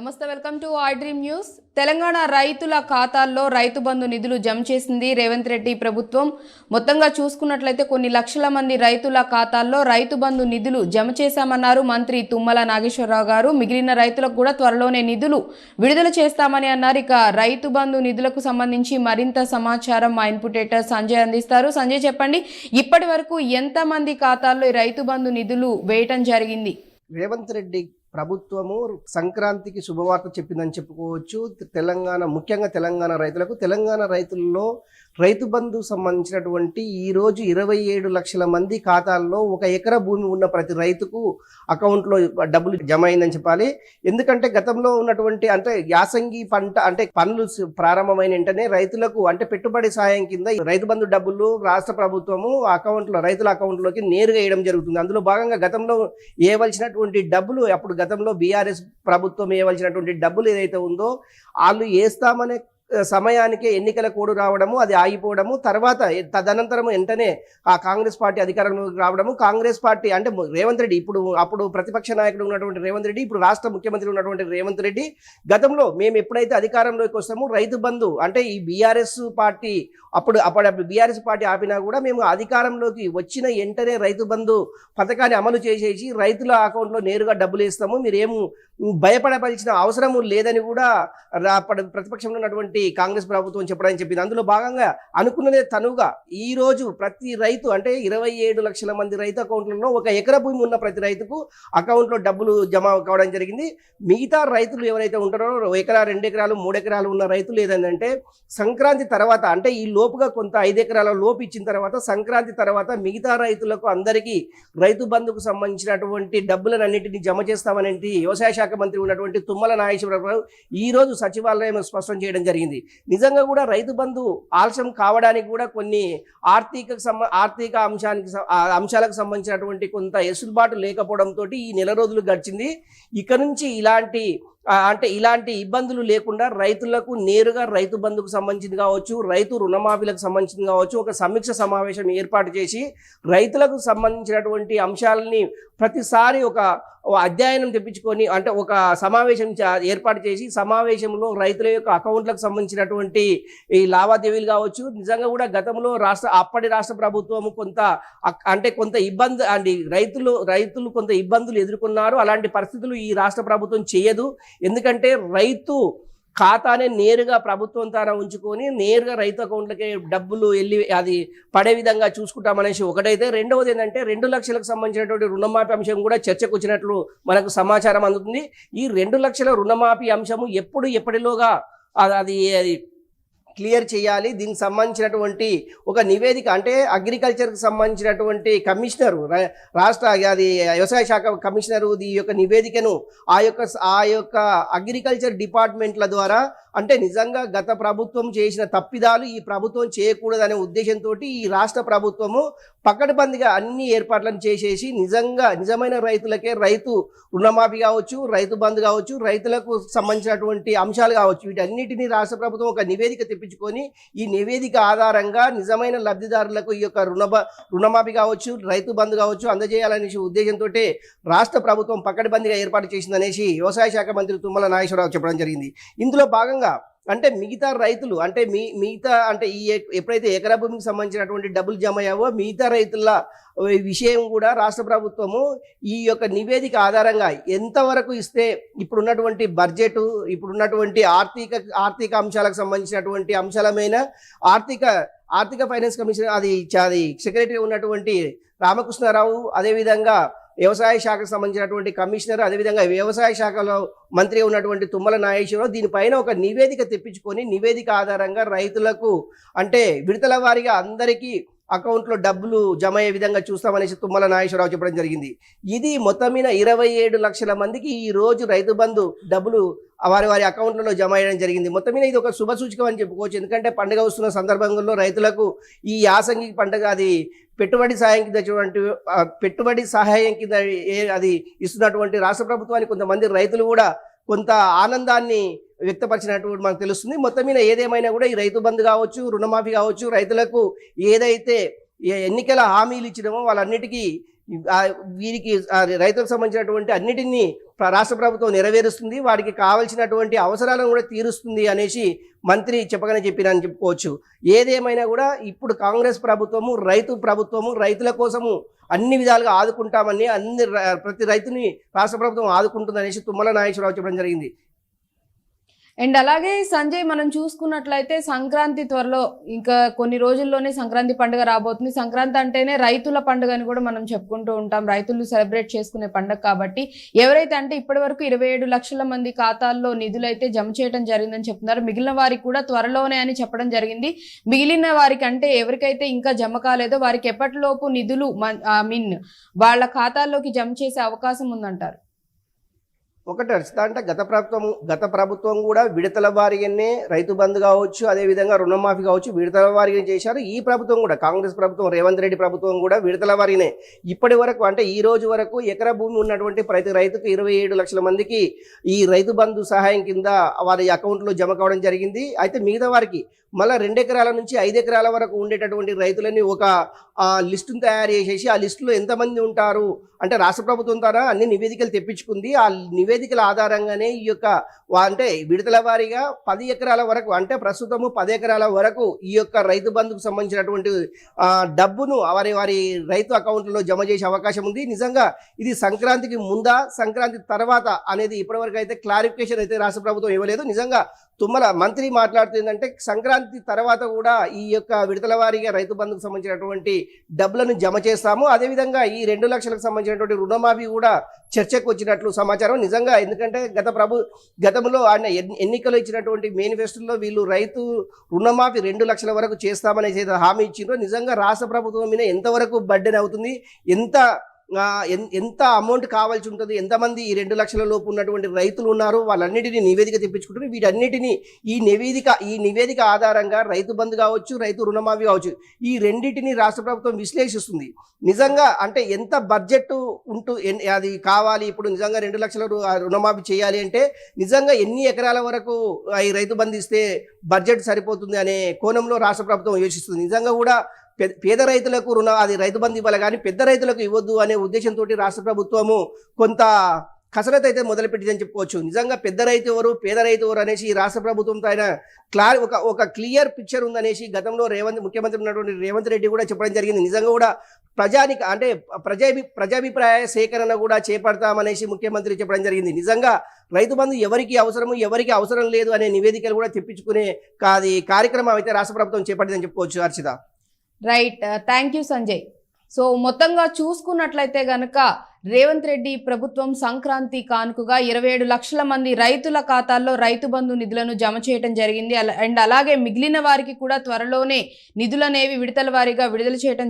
నమస్తే, welcome to I dream news. Telangana రైతుల ఖాతాల్లో రైతు బంధు నిధులు జమ చేసింది రేవంత్ రెడ్డి ప్రభుత్వం. మొత్తంగా చూసుకున్నట్లయితే కొన్ని లక్షల మంది రైతుల ఖాతాల్లో రైతు బంధు నిధులు జమ చేశామన్నారు మంత్రి తుమ్మల నాగేశ్వరరావు గారు. మిగిలిన రైతులకు కూడా త్వరలోనే నిధులు విడుదల చేస్తామని అన్నారు. ఇక రైతు బంధు నిధులకు సంబంధించి మరింత సమాచారం మా ఇన్పుట్ ఎడిటర్ సంజయ్ అందిస్తారు. సంజయ్, చెప్పండి, ఇప్పటి వరకు ఎంతమంది ఖాతాల్లో ఈ రైతు బంధు నిధులు వేయటం జరిగింది? రేవంత్ రెడ్డి ప్రభుత్వము సంక్రాంతికి శుభవార్త చెప్పిందని చెప్పుకోవచ్చు. ముఖ్యంగా తెలంగాణ రైతులలో రైతు బంధు సంబంధించినటువంటి ఈరోజు 27 లక్షల మంది ఖాతాల్లో 1 ఎకరా భూమి ఉన్న ప్రతి రైతుకు అకౌంట్లో డబ్బులు జమ అయిందని చెప్పాలి. ఎందుకంటే గతంలో ఉన్నటువంటి యాసంగి పంట పనులు ప్రారంభమైన వెంటనే రైతులకు పెట్టుబడి సాయం కింద రైతు బంధు డబ్బులు రాష్ట్ర ప్రభుత్వము రైతుల అకౌంట్లోకి నేరుగా వేయడం జరుగుతుంది. అందులో భాగంగా గతంలో వేయవలసినటువంటి డబ్బులు, అప్పుడు గతంలో బీఆర్ఎస్ ప్రభుత్వం వేయవలసినటువంటి డబ్బులు ఏదైతే ఉందో వాళ్ళు వేస్తామనే సమయానికే ఎన్నికల కోడ్ రావడము, అది ఆగిపోవడము, తర్వాత తదనంతరం వెంటనే ఆ కాంగ్రెస్ పార్టీ అధికారంలోకి రావడము. కాంగ్రెస్ పార్టీ రేవంత్ రెడ్డి అప్పుడు ప్రతిపక్ష నాయకుడు ఉన్నటువంటి రేవంత్ రెడ్డి, ఇప్పుడు రాష్ట్ర ముఖ్యమంత్రి ఉన్నటువంటి రేవంత్ రెడ్డి, గతంలో మేము ఎప్పుడైతే అధికారంలోకి వస్తామో రైతు బంధు ఈ బీఆర్ఎస్ పార్టీ అప్పుడు బీఆర్ఎస్ పార్టీ ఆపినా కూడా మేము అధికారంలోకి వచ్చిన వెంటనే రైతు బంధు పథకాన్ని అమలు చేసేసి రైతుల అకౌంట్లో నేరుగా డబ్బులు వేస్తాము, మీరేమో భయపడవలసిన అవసరం లేదని కూడా ప్రతిపక్షంలో ఉన్నటువంటి కాంగ్రెస్ ప్రభుత్వం చెప్పడానికి చెప్పింది. అందులో భాగంగా అనుకున్నదే తనుగా ఈరోజు ప్రతి రైతు 27 లక్షల మంది రైతు అకౌంట్లలో 1 ఎకరా భూమి ఉన్న ప్రతి రైతుకు అకౌంట్లో డబ్బులు జమ కావడం జరిగింది. మిగతా రైతులు ఎవరైతే ఉంటారో 1 ఎకరా 2 ఎకరాలు 3 ఎకరాలు ఉన్న రైతులు ఏదంటే సంక్రాంతి తర్వాత ఈ లోపుగా కొంత 5 ఎకరాల లోపు ఇచ్చిన తర్వాత సంక్రాంతి తర్వాత మిగతా రైతులకు అందరికీ రైతు బంధుకు సంబంధించినటువంటి డబ్బులను అన్నింటినీ జమ చేస్తామని వ్యవసాయ శాఖ మంత్రి ఉన్నటువంటి తుమ్మల నాగేశ్వరరావు ఈ రోజు సచివాలయం స్పష్టం చేయడం జరిగింది. నిజంగా కూడా రైతు బంధు ఆలస్యం కావడానికి కూడా కొన్ని ఆర్థిక అంశాలకు సంబంధించినటువంటి కొంత ఎసులుబాటు లేకపోవడంతో ఈ నెల రోజులు గడిచింది. ఇక నుంచి ఇలాంటి ఇబ్బందులు లేకుండా రైతులకు నేరుగా రైతు బంధుకు సంబంధించింది కావచ్చు, రైతు రుణమాఫీలకు సంబంధించింది కావచ్చు, ఒక సమీక్ష సమావేశం ఏర్పాటు చేసి రైతులకు సంబంధించినటువంటి అంశాలని ప్రతిసారి ఒక అధ్యయనం తెప్పించుకొని ఒక సమావేశం ఏర్పాటు చేసి సమావేశంలో రైతుల యొక్క అకౌంట్లకు సంబంధించినటువంటి ఈ లావాదేవీలు కావచ్చు, నిజంగా కూడా గతంలో అప్పటి రాష్ట్ర ప్రభుత్వము కొంత ఇబ్బంది రైతులు కొంత ఇబ్బందులు ఎదుర్కొన్నారు. అలాంటి పరిస్థితులు ఈ రాష్ట్ర ప్రభుత్వం చేయదు. ఎందుకంటే రైతు ఖాతానే నేరుగా ప్రభుత్వం ద్వారా ఉంచుకొని నేరుగా రైతు అకౌంట్లకే డబ్బులు వెళ్ళి అది పడే విధంగా చూసుకుంటామనేసి ఒకటైతే, రెండవది ఏంటంటే 2 లక్షలకు సంబంధించినటువంటి రుణమాఫీ అంశం కూడా చర్చకు వచ్చినట్లు మనకు సమాచారం అందుతుంది. ఈ 2 లక్షల రుణమాఫీ అంశము ఎప్పటిలోగా అది క్లియర్ చేయాలి. దీనికి సంబంధించినటువంటి ఒక నివేదిక అగ్రికల్చర్కి సంబంధించినటువంటి కమిషనరు వ్యవసాయ శాఖ కమిషనరు ఈ యొక్క నివేదికను ఆ యొక్క అగ్రికల్చర్ డిపార్ట్మెంట్ల ద్వారా నిజంగా గత ప్రభుత్వం చేసిన తప్పిదాలు ఈ ప్రభుత్వం చేయకూడదనే ఉద్దేశంతో ఈ రాష్ట్ర ప్రభుత్వము పకడ్బందీగా అన్ని ఏర్పాట్లను చేసేసి నిజమైన రైతులకే రైతు రుణమాఫీ కావచ్చు, రైతు బంధు కావచ్చు, రైతులకు సంబంధించినటువంటి అంశాలు కావచ్చు, వీటన్నిటినీ రాష్ట్ర ప్రభుత్వం ఒక నివేదిక తెప్పించుకొని ఈ నివేదిక ఆధారంగా నిజమైన లబ్ధిదారులకు ఈ యొక్క రుణమాఫీ కావచ్చు, రైతు బంధు కావచ్చు అందజేయాలనే ఉద్దేశంతో రాష్ట్ర ప్రభుత్వం పకడ్బందీగా ఏర్పాటు చేసిందనేసి వ్యవసాయ శాఖ మంత్రి తుమ్మల నాగేశ్వరరావు చెప్పడం జరిగింది. ఇందులో భాగంగా మిగతా రైతులు ఎప్పుడైతే ఎకరా భూమికి సంబంధించినటువంటి డబ్బులు జమ అయ్యావో మిగతా రైతుల విషయం కూడా రాష్ట్ర ప్రభుత్వము ఈ యొక్క నివేదిక ఆధారంగా ఎంతవరకు ఇస్తే ఇప్పుడున్నటువంటి బడ్జెట్, ఇప్పుడున్నటువంటి ఆర్థిక అంశాలకు సంబంధించినటువంటి అంశాలమైన ఆర్థిక ఫైనాన్స్ కమిషన్ అది సెక్రటరీ ఉన్నటువంటి రామకృష్ణారావు, అదేవిధంగా వ్యవసాయ శాఖకు సంబంధించినటువంటి కమిషనర్, అదేవిధంగా వ్యవసాయ శాఖలో మంత్రి ఉన్నటువంటి తుమ్మల నాగేశ్వరరావు దీనిపైన ఒక నివేదిక తెప్పించుకొని నివేదిక ఆధారంగా రైతులకు విడతల వారీగా అందరికీ అకౌంట్లో డబ్బులు జమ అయ్యే విధంగా చూస్తామనేసి తుమ్మల నాగేశ్వరరావు చెప్పడం జరిగింది. ఇది మొత్తం మీద 27 లక్షల మందికి ఈ రోజు రైతు బంధు డబ్బులు వారి అకౌంట్లలో జమ అయ్యడం జరిగింది. మొత్తం మీద ఇది ఒక శుభ సూచకం అని చెప్పుకోవచ్చు. ఎందుకంటే పండుగ వస్తున్న సందర్భంలో రైతులకు ఈ యాసంగి పండుగ అది పెట్టుబడి సహాయం కింద అది ఇస్తున్నటువంటి రాష్ట్ర ప్రభుత్వానికి కొంతమంది రైతులు కూడా కొంత ఆనందాన్ని వ్యక్తపరిచినట్టు మనకు తెలుస్తుంది. మొత్తం మీద ఏదేమైనా కూడా ఈ రైతు బంధు కావచ్చు, రుణమాఫీ కావచ్చు, రైతులకు ఏదైతే ఎన్నికల హామీలు ఇచ్చినామో వాళ్ళన్నిటికీ వీరికి రైతులకు సంబంధించినటువంటి అన్నిటినీ రాష్ట్ర ప్రభుత్వం నెరవేరుస్తుంది, వారికి కావాల్సినటువంటి అవసరాలను కూడా తీరుస్తుంది అనేసి మంత్రి చెప్పగానే చెప్పినని చెప్పుకోవచ్చు. ఏదేమైనా కూడా ఇప్పుడు కాంగ్రెస్ ప్రభుత్వము రైతుల కోసము అన్ని విధాలుగా ఆదుకుంటామని ప్రతి రైతుని రాష్ట్ర ప్రభుత్వం ఆదుకుంటుంది అనేసి తుమ్మల నాగేశ్వరరావు చెప్పడం జరిగింది. అండ్ అలాగే సంజయ్, మనం చూసుకున్నట్లయితే సంక్రాంతి త్వరలో ఇంకా కొన్ని రోజుల్లోనే సంక్రాంతి పండుగ రాబోతుంది. సంక్రాంతి అంటేనే రైతుల పండుగ అని కూడా మనం చెప్పుకుంటూ ఉంటాం, రైతులు సెలబ్రేట్ చేసుకునే పండుగ కాబట్టి. ఎవరైతే అంటే ఇప్పటి వరకు 27 లక్షల మంది ఖాతాల్లో నిధులు అయితే జమ చేయడం జరిగిందని చెప్తున్నారు. మిగిలిన వారికి కూడా త్వరలోనే అని చెప్పడం జరిగింది. మిగిలిన వారికి అంటే ఎవరికైతే ఇంకా జమ కాలేదో వారికి ఎప్పటిలోపు నిధులు వాళ్ళ ఖాతాల్లోకి జమ చేసే అవకాశం ఉందంటారు? ఒకటి అంటే గత ప్రభుత్వం కూడా విడతల వారీగానే రైతు బంధు కావచ్చు, అదేవిధంగా రుణమాఫీ కావచ్చు విడతల వారీగా చేశారు. ఈ ప్రభుత్వం కూడా కాంగ్రెస్ ప్రభుత్వం, రేవంత్ రెడ్డి ప్రభుత్వం కూడా విడతల వారీనే ఇప్పటి వరకు అంటే ఈ రోజు వరకు ఎకరా భూమి ఉన్నటువంటి ప్రతి రైతుకు 27 లక్షల మందికి ఈ రైతు బంధు సహాయం కింద వారి అకౌంట్లో జమ కావడం జరిగింది. అయితే మిగతా వారికి మళ్ళీ 2 ఎకరాల నుంచి 5 ఎకరాల వరకు ఉండేటటువంటి రైతులని ఒక లిస్టును తయారు చేసేసి ఆ లిస్టులో ఎంతమంది ఉంటారు అంటే రాష్ట్ర ప్రభుత్వం ద్వారా అన్ని నివేదికలు తెప్పించుకుంది. ఆ నివేదికల ఆధారంగానే ఈ యొక్క అంటే విడతల వారీగా 10 ఎకరాల వరకు అంటే ప్రస్తుతము 10 ఎకరాల వరకు ఈ యొక్క రైతు బంధుకు సంబంధించినటువంటి డబ్బును వారి రైతు అకౌంట్లో జమ చేసే అవకాశం ఉంది. నిజంగా ఇది సంక్రాంతికి ముందా సంక్రాంతి తర్వాత అనేది ఇప్పటివరకు అయితే క్లారిఫికేషన్ అయితే రాష్ట్ర ప్రభుత్వం ఇవ్వలేదు. నిజంగా తుమ్మల మంత్రి మాట్లాడుతుందంటే సంక్రాంతి తర్వాత కూడా ఈ యొక్క విడతల వారీగా రైతు బంధుకు సంబంధించినటువంటి డబ్బులను జమ చేస్తాము, అదేవిధంగా ఈ 2 లక్షలకు సంబంధించినటువంటి రుణమాఫీ కూడా చర్చకు వచ్చినట్లు సమాచారం. నిజంగా ఎందుకంటే గతంలో ఆయన ఎన్నికలు ఇచ్చినటువంటి మేనిఫెస్టోలో వీళ్ళు రైతు రుణమాఫీ 2 లక్షల వరకు చేస్తామనేసి హామీ ఇచ్చిండ్రో నిజంగా రాష్ట్ర ప్రభుత్వం మీద ఎంతవరకు బర్డెన్ అవుతుంది, ఎంత అమౌంట్ కావాల్సి ఉంటుంది, ఎంతమంది ఈ 2 లక్షల లోపు ఉన్నటువంటి రైతులు ఉన్నారు, వాళ్ళన్నిటినీ నివేదిక తెప్పించుకుంటారు. వీటన్నిటినీ ఈ నివేదిక ఆధారంగా రైతు బంధు కావచ్చు, రైతు రుణమాఫీ కావచ్చు, ఈ రెండింటినీ రాష్ట్ర ప్రభుత్వం విశ్లేషిస్తుంది. నిజంగా అంటే ఎంత బడ్జెట్ అది కావాలి, ఇప్పుడు నిజంగా 2 లక్షల రుణమాఫీ చేయాలి అంటే నిజంగా ఎన్ని ఎకరాల వరకు ఈ రైతు బంధు ఇస్తే బడ్జెట్ సరిపోతుంది అనే కోణంలో రాష్ట్ర ప్రభుత్వం యోచిస్తుంది. నిజంగా కూడా పేద రైతులకు అది రైతు బంధు ఇవ్వాలి కానీ పెద్ద రైతులకు ఇవ్వద్దు అనే ఉద్దేశంతో రాష్ట్ర ప్రభుత్వము కొంత కసరత్తు అయితే మొదలుపెట్టిందని చెప్పుకోవచ్చు. నిజంగా పెద్ద రైతు ఎవరు, పేద రైతు ఎవరు అనేసి రాష్ట్ర ప్రభుత్వంతో ఆయన ఒక క్లియర్ పిక్చర్ ఉందనేసి గతంలో ముఖ్యమంత్రి ఉన్నటువంటి రేవంత్ రెడ్డి కూడా చెప్పడం జరిగింది. నిజంగా కూడా ప్రజాభిప్రాయ సేకరణ కూడా చేపడతామనేసి ముఖ్యమంత్రి చెప్పడం జరిగింది. నిజంగా రైతు బంధు ఎవరికి అవసరము ఎవరికి అవసరం లేదు అనే నివేదికలు కూడా తెప్పించుకునే కార్యక్రమం అయితే రాష్ట్ర ప్రభుత్వం చేపట్టిందని చెప్పుకోవచ్చు. Harshita, right, thank you Sanjay. So మొత్తంగా చూసుకున్నట్లయితే గనక రేవంత్ రెడ్డి ప్రభుత్వం సంక్రాంతి కానుకగా 27 లక్షల మంది రైతుల ఖాతాల్లో రైతు బంధు నిధులను జమ చేయడం జరిగింది. అండ్ అలాగే మిగిలిన వారికి కూడా త్వరలోనే నిధులనేవి విడతల వారీగా విడుదల చేయడం